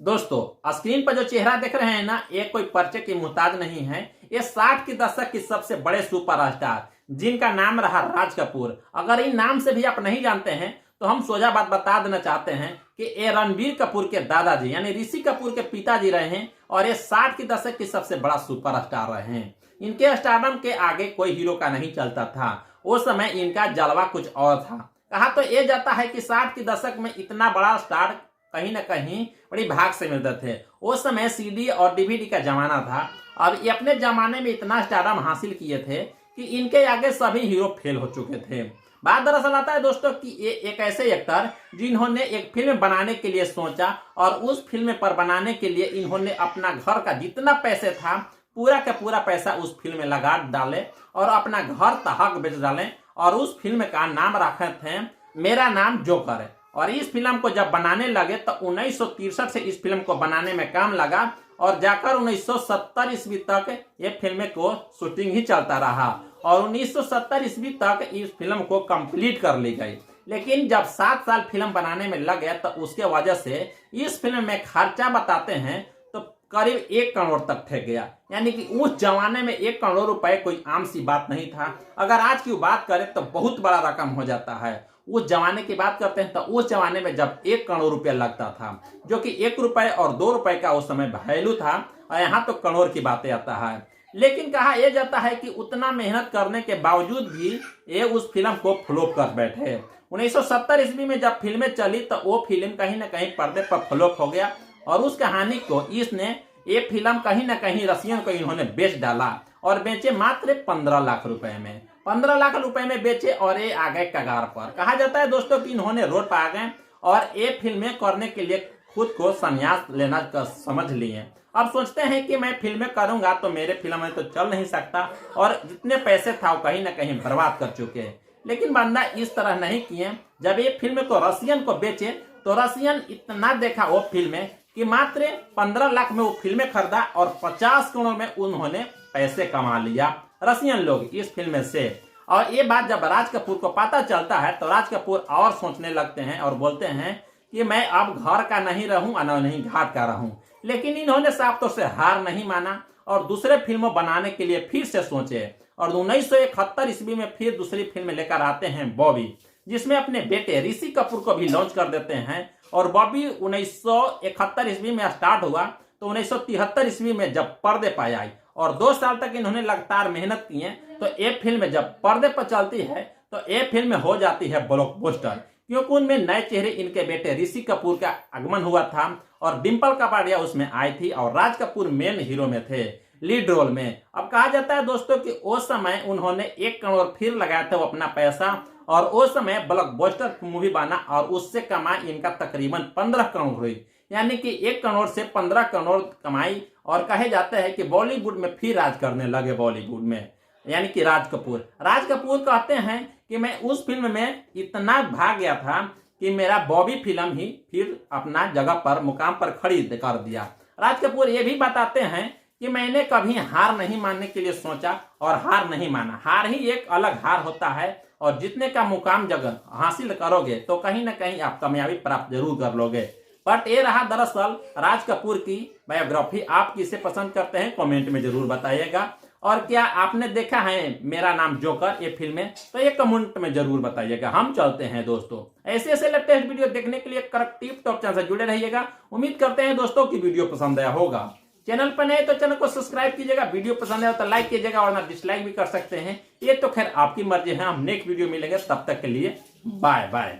दोस्तों, स्क्रीन पर जो चेहरा देख रहे हैं ना, ये कोई परिचय की मुहताज नहीं है। ये 60 के दशक की सबसे बड़े सुपरस्टार जिनका नाम रहा राज कपूर। अगर इन नाम से भी आप नहीं जानते हैं तो हम सोजा बात बता देना चाहते हैं कि ये रणबीर कपूर के दादाजी यानी ऋषि कपूर के पिताजी रहे हैं और ये 60 के दशक की सबसे बड़ा सुपरस्टार रहे हैं। इनके स्टारडम के आगे कोई हीरो का नहीं चलता था। उस समय इनका जलवा कुछ और था। कहा तो ये जाता है कि 60 के दशक में इतना बड़ा स्टार कहीं ना कहीं बड़ी भाग से मिलते थे। उस समय सीडी और डीवीडी का जमाना था। अब ये अपने जमाने में इतना स्टारडम हासिल किए थे कि इनके आगे सभी हीरो फेल हो चुके थे। बात दरअसल आता है दोस्तों कि ये एक ऐसे एक्टर जिन्होंने एक फिल्म बनाने के लिए सोचा और उस फिल्म पर बनाने के लिए इन्होंने अपना घर का जितना पैसे था पूरा का पूरा पैसा उस फिल्म में लगा डाले और अपना घर तहक बेच डाले और उस फिल्म का नाम रखे थे मेरा नाम जोकर है। और इस फिल्म को जब बनाने लगे तो 1963 से इस फिल्म को बनाने में काम लगा और जाकर 1970 ईस्वी तक ये फिल्म को शूटिंग ही चलता रहा और 1970 ईस्वी तक इस फिल्म को कंप्लीट कर ली गई। लेकिन जब 7 साल फिल्म बनाने में लग गया तो उसके वजह से इस फिल्म में खर्चा बताते हैं तो करीब 1 करोड़ तक ठेक गया। यानी कि उस जमाने में 1 करोड़ रुपए कोई आम सी बात नहीं था। अगर आज की बात करें तो बहुत बड़ा रकम हो जाता है। उस जमाने की बात करते हैं तो उस जमाने में जब 1 करोड़ रुपया लगता था, जो कि 1 रुपए और 2 रुपए का उस समय वैल्यू था, और यहाँ तो करोड़ की बातें आता है। लेकिन कहा यह जाता है कि उतना मेहनत करने के बावजूद भी ये उस फिल्म को फ्लॉप कर बैठे। 1970 ईस्वी में जब फिल्में चली तो वो फिल्म कहीं ना कहीं पर्दे पर फ्लॉप हो गया और उस कहानी को इसने ये फिल्म कहीं ना कहीं रसियन को इन्होंने बेच डाला और बेचे मात्र 15 लाख रुपए में। 15 लाख रुपए में बेचे और ये आ गए कगार पर। कहा जाता है दोस्तों कि इन्होंने रोड पर आ गए और ये फिल्में करने के लिए खुद को संन्यास लेना का समझ लिए। अब सोचते हैं कि मैं फिल्में करूंगा तो मेरे फिल्म में तो चल नहीं सकता और जितने पैसे था वो कहीं ना कहीं बर्बाद कर चुके हैं। लेकिन बंदा इस तरह नहीं किए। जब ये फिल्म को रसियन को बेचे तो रसियन इतना देखा वो फिल्में कि मात्र 15 लाख में वो फिल्में खरीदा और 50 करोड़ में उन्होंने पैसे कमा लिया रसियन लोग इस फिल्म से। और ये बात जब राज कपूर को पता चलता है तो राज कपूर और सोचने लगते हैं और बोलते हैं कि मैं अब घर का नहीं रहूं और नहीं घाट का रहूं। लेकिन इन्होंने साफ तौर से हार नहीं माना और दूसरे फिल्मों बनाने के लिए फिर से सोचे और 1971 ईस्वी में फिर दूसरी फिल्म लेकर आते हैं बॉबी, जिसमें अपने बेटे ऋषि कपूर को भी लॉन्च कर देते हैं। और बॉबी 1971 ईस्वी में स्टार्ट हुआ तो 1973 ईस्वी में जब पर्दे पर आई और 2 साल तक इन्होंने लगातार मेहनत की है तो ये फिल्म जब पर्दे पर चलती है तो ये फिल्म हो जाती है ब्लॉकबस्टर, क्योंकि उनमें नए चेहरे इनके बेटे ऋषि कपूर का आगमन हुआ था और डिम्पल कपाड़िया उसमें आई थी और राज कपूर मेन हीरो में थे, लीड रोल में। अब कहा जाता है दोस्तों कि उस समय उन्होंने 1 करोड़ फिर लगाया था वो अपना पैसा और उस समय ब्लॉकबस्टर मूवी बना और उससे कमाई इनका तकरीबन 15 करोड़ हुई। यानी कि 1 करोड़ से 15 करोड़ कमाई और कहे जाते हैं कि बॉलीवुड में फिर राज करने लगे बॉलीवुड में, यानी कि राज कपूर कहते हैं कि मैं उस फिल्म में इतना भाग गया था कि मेरा बॉबी फिल्म ही फिर अपना जगह पर मुकाम पर खड़ी कर दिया। राज कपूर ये भी बताते हैं कि मैंने कभी हार नहीं मानने के लिए सोचा और हार नहीं माना। हार ही एक अलग हार होता है और जितने का मुकाम जगह हासिल करोगे तो कहीं ना कहीं आप कामयाबी प्राप्त जरूर कर लोगे। बट ये रहा दरअसल राज कपूर की बायोग्राफी। आप किसे पसंद करते हैं कमेंट में जरूर बताइएगा और क्या आपने देखा है मेरा नाम जोकर ये फिल्में, तो ये कमेंट में जरूर बताइएगा। हम चलते हैं दोस्तों ऐसे ऐसे लेटेस्ट वीडियो देखने के लिए करेक्ट टिप टॉप चैनल से जुड़े रहिएगा। उम्मीद करते हैं दोस्तों की वीडियो पसंद आया होगा। चैनल पर नए तो चैनल को सब्सक्राइब कीजिएगा, वीडियो पसंद आया तो लाइक कीजिएगा और ना डिसलाइक भी कर सकते हैं। ये तो खैर आपकी मर्जी है। हम नेक्स्ट वीडियो मिलेंगे, तब तक के लिए बाय बाय।